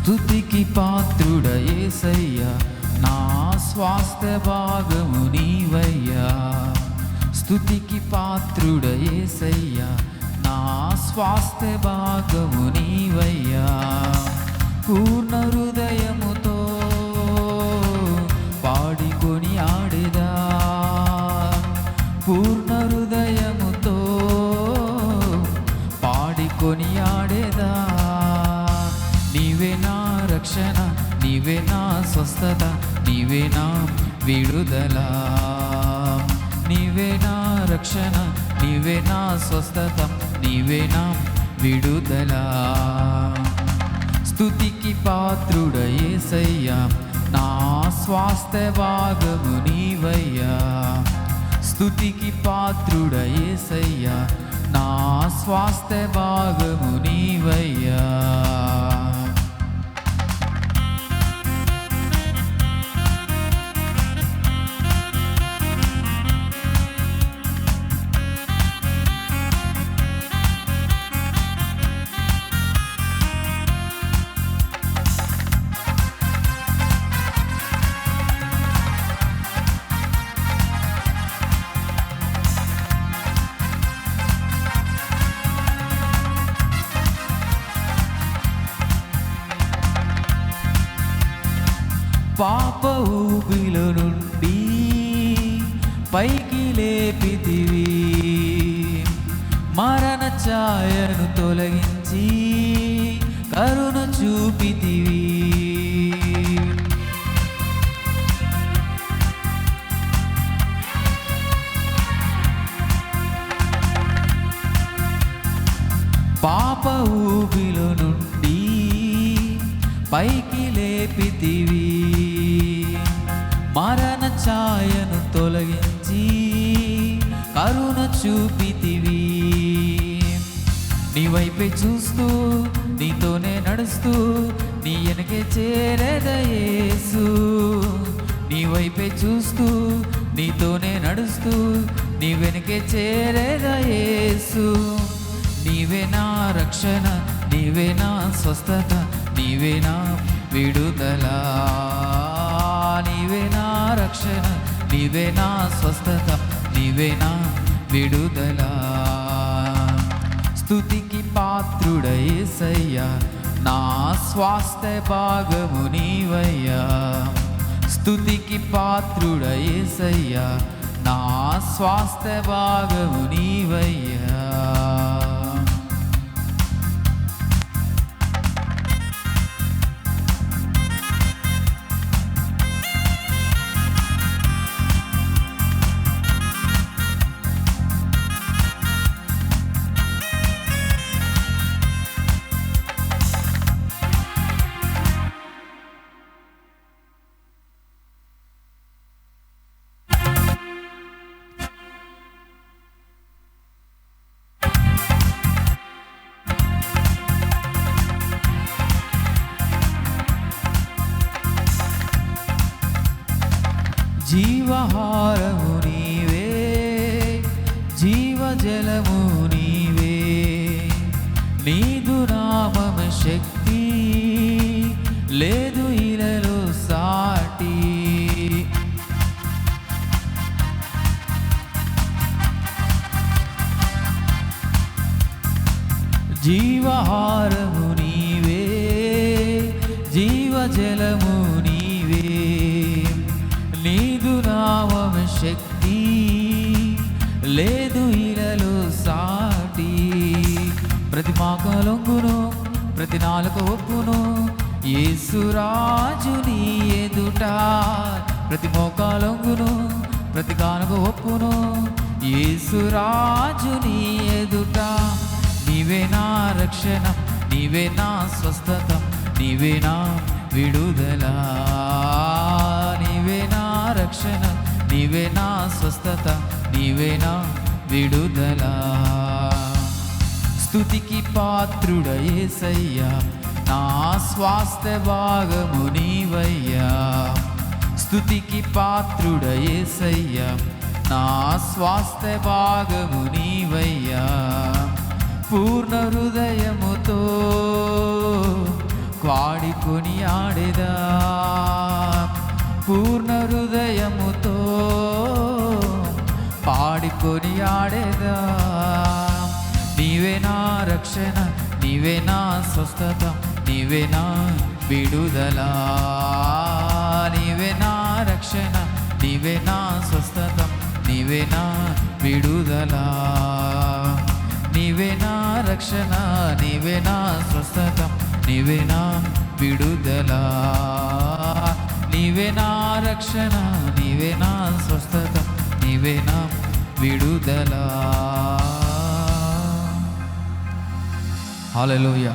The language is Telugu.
స్తుతికి పాత్రుడ యేసయ్యా, నా స్వాస్థ్య భాగము నీవయ్యా. స్తుతికి పాత్రుడ యేసయ్యా, నా స్వాస్థ్య భాగము నీవయ్యా. పూర్ణ హృదయముతో పాడికొని ఆడేదా, పూర్ణ హృదయముతో పాడికొని ఆడేదా. నీవే నా రక్షణ, నీవే నా స్వస్థత, నీవే నా విడుదల. నీవే నా రక్షణ, నీవే నా స్వస్థత, నీవే నా విడుదల. స్తుతికి పాత్రుడ యేసయ్యా, నా స్వాస్థ్య భాగము నీవయ్యా. స్తుతికి పాత్రుడ యేసయ్యా, నా స్వాస్థ్య భాగము నీవయ్యా. పాప ఊబిలో నుండి పైకి లేపితివి, మరణ ఛాయను తొలగించి కరుణ చూపితివి. పాప ఊబిలో నుండి పైకి లేపితివి, మరణ ఛాయను తొలగించి కరుణ చూపితివి. నీ వైపే చూస్తూ నీతోనే నడుస్తూ నీ వెనకే చేరేద యేసు. నీ వైపే చూస్తూ నీతోనే నడుస్తూ నీ వెనకే చేరేద యేసు. నీవే నా రక్షణ, నీవే నా స్వస్థత, నీవే నా విడుదల. నీవే నా రక్షణ, నీవే నా స్వస్థత, నీవే నా విడుదల. స్తుతికి పాత్రుడ యేసయ్యా, నా స్వాస్థ్య భాగము నీవయ్యా. స్తుతికి పాత్రుడ యేసయ్యా, నా స్వాస్థ్య భాగము నీవయ్యా. జీవహారము నీవే, జీవజలము నీవే. నీదు నామము శక్తి, లేదు ఇలలో సాటి. జీవహారము నీవే, జీవజలము నీవే. నీదు నామము శక్తి, లేదు ఇలలో సాటి. ప్రతి మాట లొంగును, ప్రతి నాలుక ఒప్పును, యేసు రాజు నీ ఎదుట. ప్రతి మోకాలొంగును, ప్రతి కానుక ఒప్పును, యేసు రాజు నీ ఎదుట. నీవే నా రక్షణ, నీవే నా స్వస్థత, నీవే నా విడుదల. నీవే నా రక్షణ, నీవే నా స్వస్థత, నీవే నా విడుదల. స్తుతికి పాత్రుడ యేసయ్యా, నా స్వాస్థ్య భాగము నీవయ్యా. స్తుతికి పాత్రుడ యేసయ్యా, నా స్వాస్థ్య భాగము నీవయ్యా. పూర్ణ హృదయముతో వాడికొని పూర్ణ హృదయముతో పాడుకొని ఆడేదా. నీవే నా రక్షణ, నీవే నా స్వస్థత, నీవే నా విడుదల. నీవే నా రక్షణ, నీవే నా స్వస్థత, నీవే నా విడుదల. నీవే నా రక్షణ, నీవే నా స్వస్థత, నీవే నా విడుదల. నీవే నా రక్షణ, నీవే నా స్వస్థత, నీవే నా విడుదల. హల్లెలూయా.